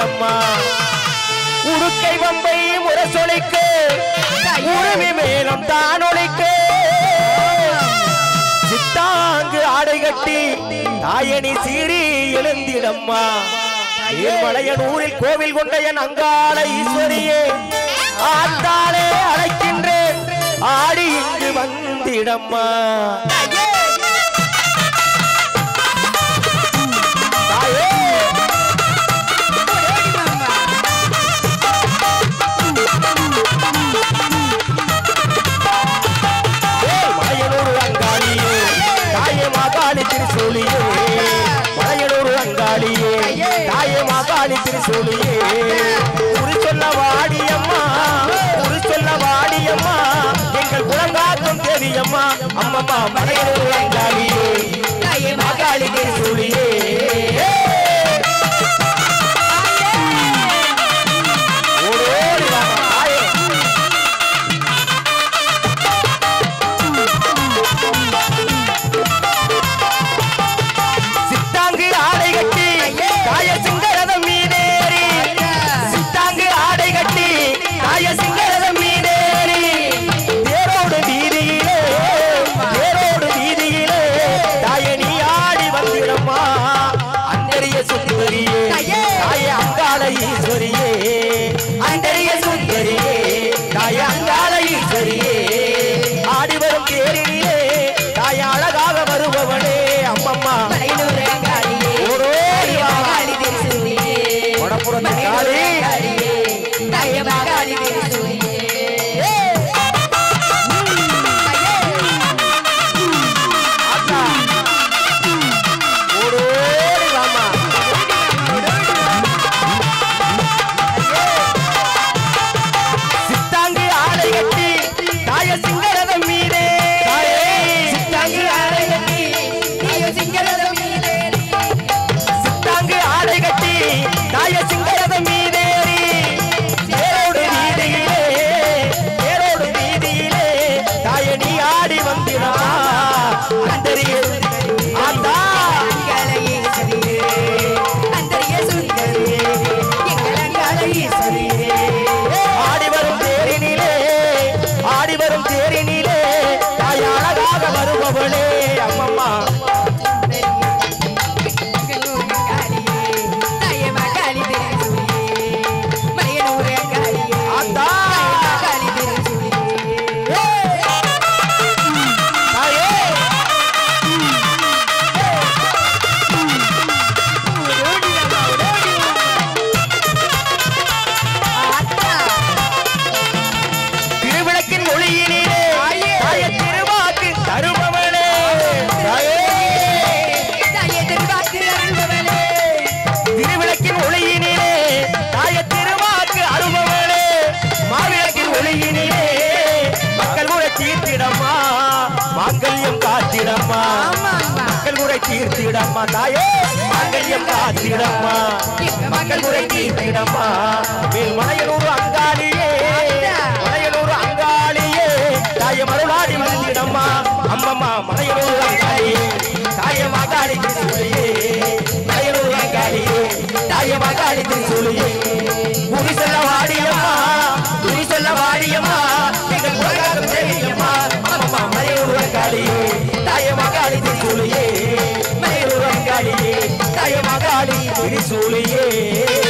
வந்திடம்மா உடுக்கை வம்பை முரசொலிக்கு உருவி மேலும் தான் ஒலிக்கு சித்தாங்கு ஆடை கட்டி தாயணி சீறி எழுந்திடம்மா மலையனூரில் கோவில் கொண்ட என் அங்காள ஈஸ்வரியே ஆத்தாளே அழைக்கின்றேன் ஆடி இங்கு வந்திடம்மா மலையனூர் அங்காளியே தாயே மாகாளி திருசூலியே மலையனூர் அங்காளியே தாயே மாகாளி திருசூலியே குறி சொல்ல வாடியம்மா குறி சொல்ல வாடியம்மா எங்கள் குலங்காக்கும் தேவியம்மா அம்மம்மா மலையனூர் அங்காளியே தாயே மாகாளி திருசூலியே தீர்த்திடம்மா தாயே மங்கல்யம் காத்திடம்மா மக்கள் முறை தீர்த்திடம்மா மேல் மலையனூர் அங்காளியே மலையனூர் அங்காளியே தாயே மருளாடி வந்திடம்மா அம்மம்மா மலையனூர் அங்காளியே தாயே மாகாளி திருசூலியே மலையனூர் அங்காளியே தாயே மாகாளி திருசூலியே குறி சொல்ல வாடியம்மா குறி சொல்ல வாடியம்மா எங்கள் குலகாரம் தேவியம்மா அம்மம்மா மலையனூர் அங்காளியே தாயே மாகாளி திருசூலியே தாயே மகாளி திருசூலியே